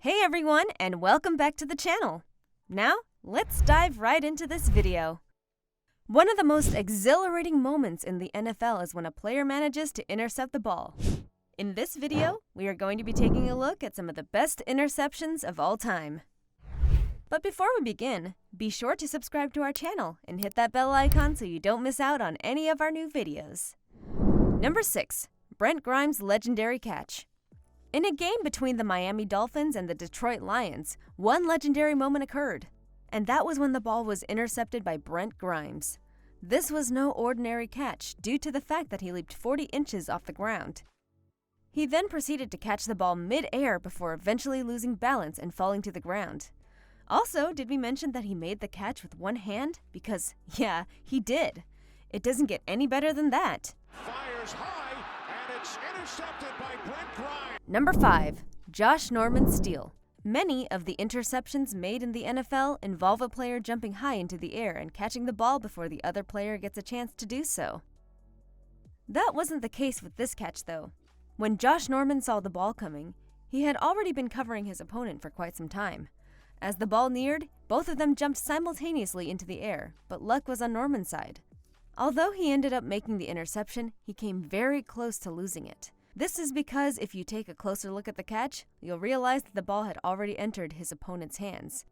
Hey everyone, and welcome back to the channel. Now, let's dive right into this video. One of the most exhilarating moments in the NFL is when a player manages to intercept the ball. In this video, we are going to be taking a look at some of the best interceptions of all time. But before we begin, be sure to subscribe to our channel and hit that bell icon so you don't miss out on any of our new videos. Number 6. Brent Grimes' legendary catch. In a game between the Miami Dolphins and the Detroit Lions, one legendary moment occurred, and that was when the ball was intercepted by Brent Grimes. This was no ordinary catch due to the fact that he leaped 40 inches off the ground. He then proceeded to catch the ball mid-air before eventually losing balance and falling to the ground. Also, did we mention that he made the catch with one hand? Because, yeah, he did. It doesn't get any better than that. Fires high, and it's intercepted by Brent Grimes. Number 5. Josh Norman's steal. Many of the interceptions made in the NFL involve a player jumping high into the air and catching the ball before the other player gets a chance to do so. That wasn't the case with this catch, though. When Josh Norman saw the ball coming, he had already been covering his opponent for quite some time. As the ball neared, both of them jumped simultaneously into the air, but luck was on Norman's side. Although he ended up making the interception, he came very close to losing it. This is because if you take a closer look at the catch, you'll realize that the ball had already entered his opponent's hands.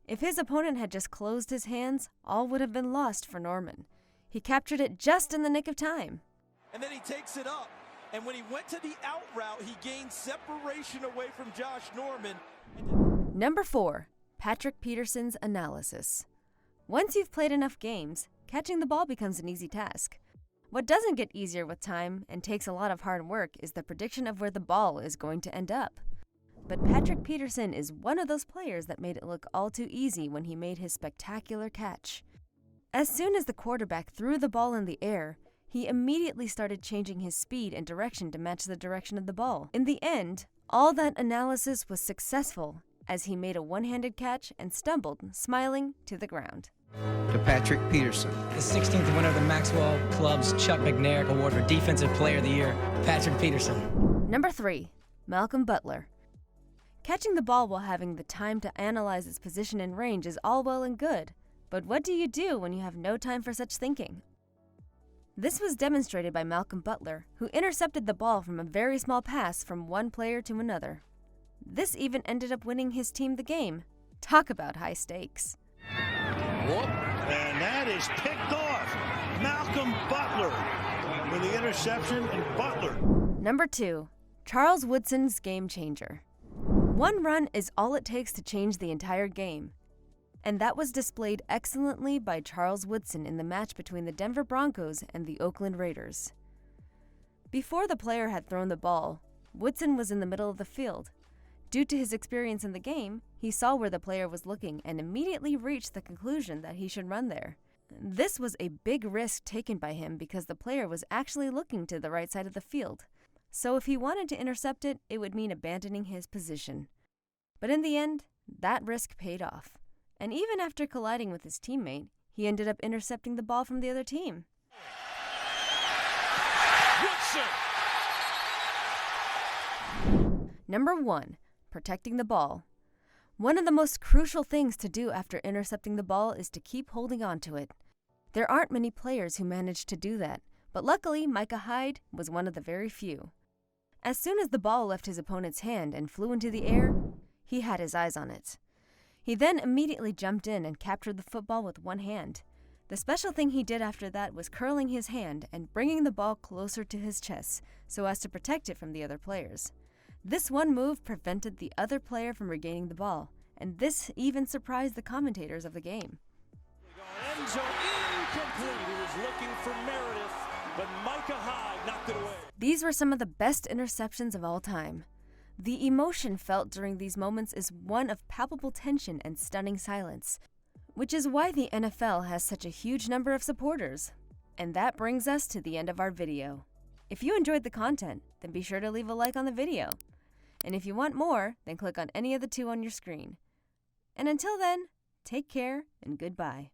If his opponent had just closed his hands, all would have been lost for Norman. He captured it just in the nick of time. And then he takes it up, and when he went to the out route, he gained separation away from Josh Norman. Number 4. Patrick Peterson's analysis. Once you've played enough games, catching the ball becomes an easy task. What doesn't get easier with time and takes a lot of hard work is the prediction of where the ball is going to end up. But Patrick Peterson is one of those players that made it look all too easy when he made his spectacular catch. As soon as the quarterback threw the ball in the air, he immediately started changing his speed and direction to match the direction of the ball. In the end, all that analysis was successful as he made a one-handed catch and stumbled, smiling, to the ground. To Patrick Peterson. The 16th winner of the Maxwell Club's Chuck McNair Award for Defensive Player of the Year, Patrick Peterson. Number 3. Malcolm Butler. Catching the ball while having the time to analyze its position and range is all well and good, but what do you do when you have no time for such thinking? This was demonstrated by Malcolm Butler, who intercepted the ball from a very small pass from one player to another. This even ended up winning his team the game. Talk about high stakes. And that is picked off. Malcolm Butler with the interception, and Butler. Number 2. Charles Woodson's game changer. One run is all it takes to change the entire game. And that was displayed excellently by Charles Woodson in the match between the Denver Broncos and the Oakland Raiders. Before the player had thrown the ball, Woodson was in the middle of the field. Due to his experience in the game, he saw where the player was looking and immediately reached the conclusion that he should run there. This was a big risk taken by him because the player was actually looking to the right side of the field. So if he wanted to intercept it, it would mean abandoning his position. But in the end, that risk paid off. And even after colliding with his teammate, he ended up intercepting the ball from the other team. Woodson. Number 1. Protecting the ball. One of the most crucial things to do after intercepting the ball is to keep holding on to it. There aren't many players who manage to do that, but luckily Micah Hyde was one of the very few. As soon as the ball left his opponent's hand and flew into the air, he had his eyes on it. He then immediately jumped in and captured the football with one hand. The special thing he did after that was curling his hand and bringing the ball closer to his chest so as to protect it from the other players. This one move prevented the other player from regaining the ball, and this even surprised the commentators of the game. End zone incomplete. He was looking for Meredith, but Micah Hyde knocked it away. These were some of the best interceptions of all time. The emotion felt during these moments is one of palpable tension and stunning silence, which is why the NFL has such a huge number of supporters. And that brings us to the end of our video. If you enjoyed the content, then be sure to leave a like on the video. And if you want more, then click on any of the 2 on your screen. And until then, take care and goodbye.